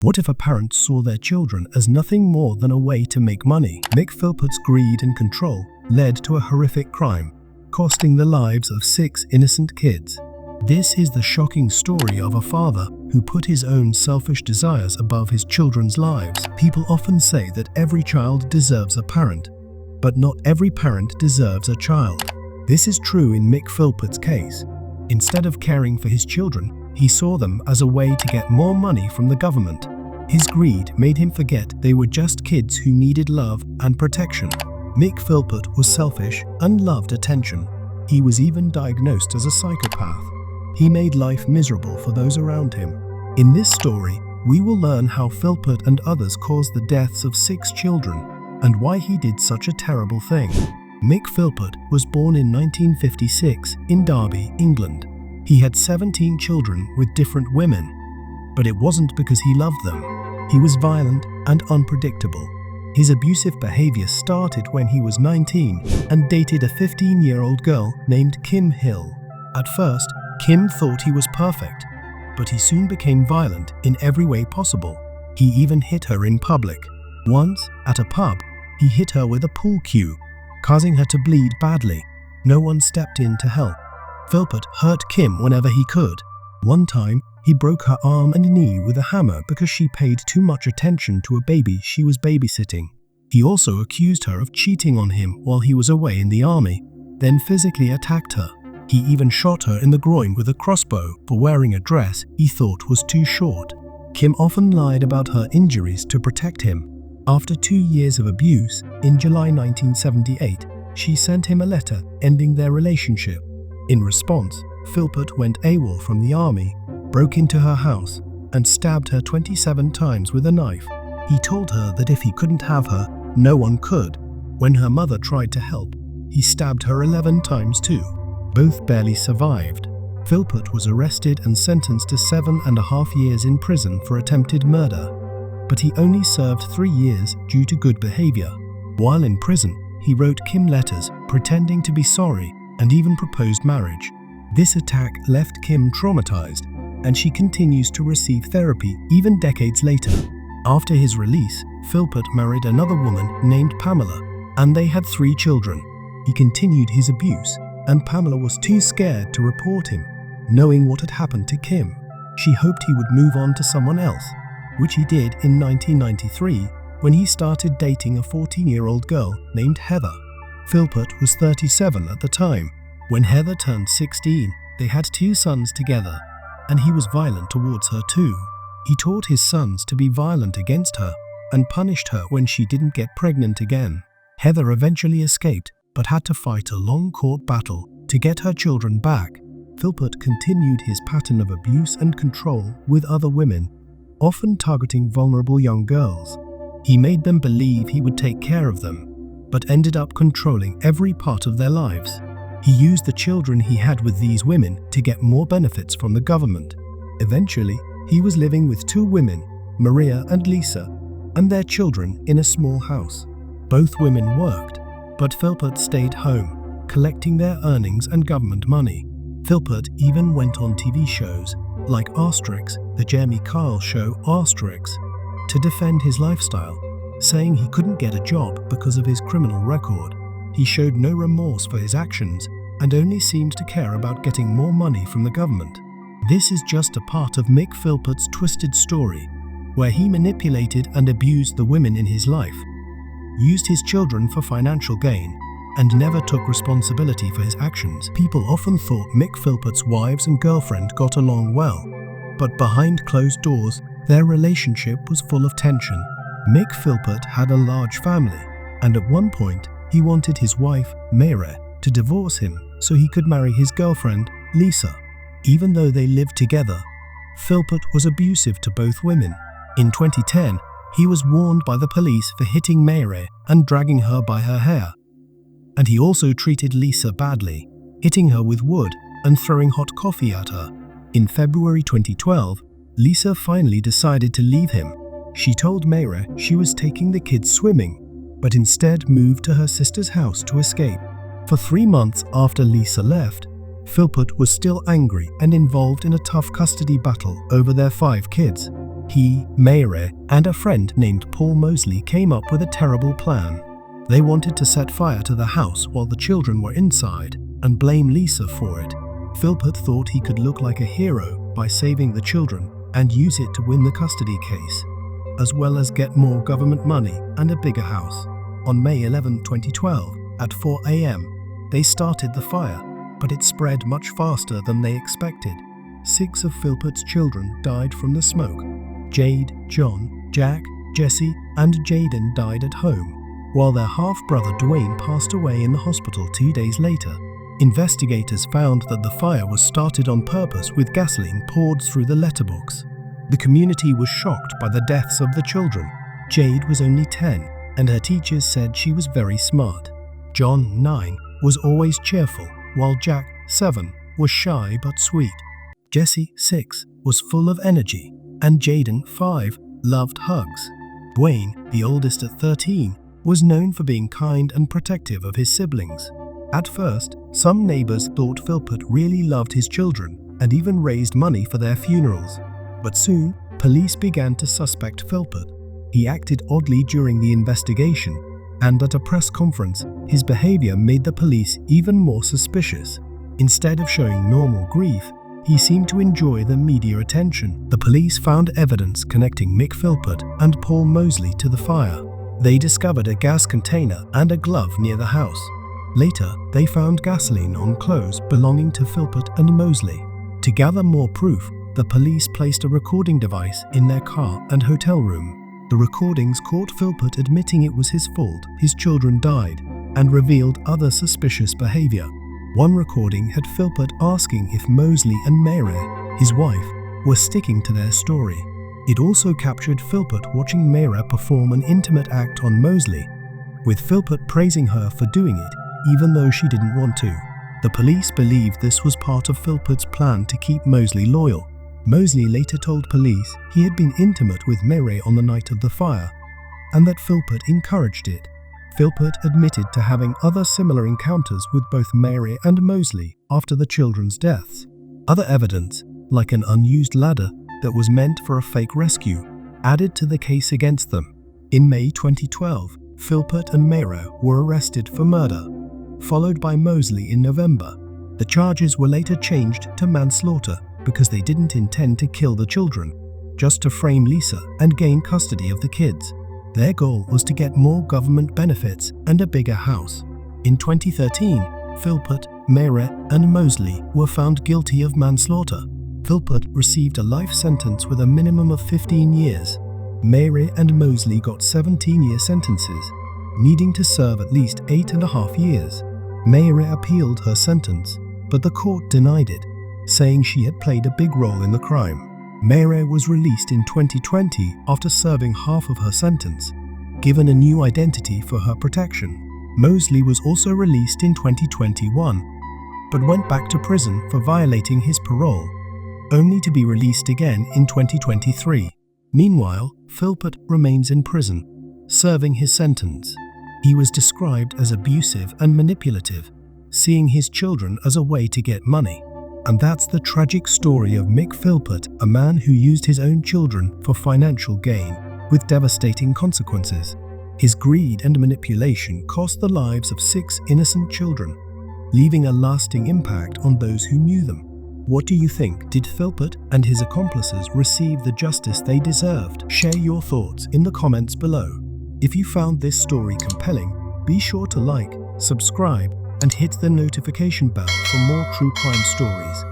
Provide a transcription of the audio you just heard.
What if a parent saw their children as nothing more than a way to make money? Mick Philpott's greed and control led to a horrific crime, costing the lives of 6 innocent kids. This is the shocking story of a father who put his own selfish desires above his children's lives. People often say that every child deserves a parent, but not every parent deserves a child. This is true in Mick Philpott's case. Instead of caring for his children, he saw them as a way to get more money from the government. His greed made him forget they were just kids who needed love and protection. Mick Philpott was selfish and loved attention. He was even diagnosed as a psychopath. He made life miserable for those around him. In this story, we will learn how Philpott and others caused the deaths of 6 children and why he did such a terrible thing. Mick Philpott was born in 1956 in Derby, England. He had 17 children with different women, but it wasn't because he loved them. He was violent and unpredictable. His abusive behavior started when he was 19 and dated a 15-year-old girl named Kim Hill. At first, Kim thought he was perfect, but he soon became violent in every way possible. He even hit her in public. Once, at a pub, he hit her with a pool cue, causing her to bleed badly. No one stepped in to help. Philpott hurt Kim whenever he could. One time, he broke her arm and knee with a hammer because she paid too much attention to a baby she was babysitting. He also accused her of cheating on him while he was away in the army, then physically attacked her. He even shot her in the groin with a crossbow for wearing a dress he thought was too short. Kim often lied about her injuries to protect him. After 2 years of abuse, in July 1978, she sent him a letter ending their relationship. In response, Philpott went AWOL from the army, broke into her house, and stabbed her 27 times with a knife. He told her that if he couldn't have her, no one could. When her mother tried to help, he stabbed her 11 times too. Both barely survived. Philpott was arrested and sentenced to 7.5 years in prison for attempted murder, but he only served 3 years due to good behavior. While in prison, he wrote Kim letters pretending to be sorry and even proposed marriage. This attack left Kim traumatized, and she continues to receive therapy even decades later. After his release, Philpott married another woman named Pamela, and they had 3 children. He continued his abuse, and Pamela was too scared to report him. Knowing what had happened to Kim, she hoped he would move on to someone else, which he did in 1993 when he started dating a 14-year-old girl named Heather. Philpott was 37 at the time. When Heather turned 16, they had 2 sons together, and he was violent towards her too. He taught his sons to be violent against her and punished her when she didn't get pregnant again. Heather eventually escaped, but had to fight a long court battle to get her children back. Philpott continued his pattern of abuse and control with other women, often targeting vulnerable young girls. He made them believe he would take care of them, but ended up controlling every part of their lives. He used the children he had with these women to get more benefits from the government. Eventually, he was living with 2 women, Maria and Lisa, and their children in a small house. Both women worked, but Philpott stayed home, collecting their earnings and government money. Philpott even went on TV shows like Asterix, the Jeremy Kyle show Asterix, to defend his lifestyle, saying he couldn't get a job because of his criminal record. He showed no remorse for his actions and only seemed to care about getting more money from the government. This is just a part of Mick Philpott's twisted story, where he manipulated and abused the women in his life, used his children for financial gain, and never took responsibility for his actions. People often thought Mick Philpott's wives and girlfriend got along well, but behind closed doors, their relationship was full of tension. Mick Philpott had a large family, and at one point, he wanted his wife, Mayre, to divorce him so he could marry his girlfriend, Lisa. Even though they lived together, Philpott was abusive to both women. In 2010, he was warned by the police for hitting Mayre and dragging her by her hair. And he also treated Lisa badly, hitting her with wood and throwing hot coffee at her. In February 2012, Lisa finally decided to leave him. She told Mayre she was taking the kids swimming, but instead moved to her sister's house to escape. For 3 months after Lisa left, Philpott was still angry and involved in a tough custody battle over their 5 kids. He, Mayre, and a friend named Paul Mosley came up with a terrible plan. They wanted to set fire to the house while the children were inside and blame Lisa for it. Philpott thought he could look like a hero by saving the children and use it to win the custody case, as well as get more government money and a bigger house. On May 11, 2012, at 4 a.m., they started the fire, but it spread much faster than they expected. 6 of Philpott's children died from the smoke. Jade, John, Jack, Jesse, and Jaden died at home, while their half-brother Dwayne passed away in the hospital 2 days later. Investigators found that the fire was started on purpose with gasoline poured through the letterbox. The community was shocked by the deaths of the children. Jade was only 10, and her teachers said she was very smart. John, 9, was always cheerful, while Jack, 7, was shy but sweet. Jesse, 6, was full of energy, and Jaden, 5, loved hugs. Dwayne, the oldest at 13, was known for being kind and protective of his siblings. At first, some neighbors thought Philpott really loved his children and even raised money for their funerals. But soon, police began to suspect Philpott. He acted oddly during the investigation, and at a press conference, his behavior made the police even more suspicious. Instead of showing normal grief, he seemed to enjoy the media attention. The police found evidence connecting Mick Philpott and Paul Mosley to the fire. They discovered a gas container and a glove near the house. Later, they found gasoline on clothes belonging to Philpott and Mosley. To gather more proof, the police placed a recording device in their car and hotel room. The recordings caught Philpott admitting it was his fault his children died and revealed other suspicious behavior. One recording had Philpott asking if Mosley and Mayre, his wife, were sticking to their story. It also captured Philpott watching Mayre perform an intimate act on Mosley, with Philpott praising her for doing it even though she didn't want to. The police believed this was part of Philpott's plan to keep Mosley loyal. Mosley later told police he had been intimate with Mayre on the night of the fire, and that Philpott encouraged it. Philpott admitted to having other similar encounters with both Mayre and Mosley after the children's deaths. Other evidence, like an unused ladder that was meant for a fake rescue, added to the case against them. In May 2012, Philpott and Mayre were arrested for murder, followed by Mosley in November. The charges were later changed to manslaughter because they didn't intend to kill the children, just to frame Lisa and gain custody of the kids. Their goal was to get more government benefits and a bigger house. In 2013, Philpott, Mayre, and Mosley were found guilty of manslaughter. Philpott received a life sentence with a minimum of 15 years. Mayre and Mosley got 17-year sentences, needing to serve at least 8.5 years. Mayre appealed her sentence, but the court denied it, saying she had played a big role in the crime. Mayre was released in 2020 after serving half of her sentence, given a new identity for her protection. Mosley was also released in 2021, but went back to prison for violating his parole, only to be released again in 2023. Meanwhile, Philpott remains in prison, serving his sentence. He was described as abusive and manipulative, seeing his children as a way to get money. And that's the tragic story of Mick Philpott, a man who used his own children for financial gain, with devastating consequences. His greed and manipulation cost the lives of 6 innocent children, leaving a lasting impact on those who knew them. What do you think? Did Philpott and his accomplices receive the justice they deserved? Share your thoughts in the comments below. If you found this story compelling, be sure to like, subscribe, and hit the notification bell for more true crime stories.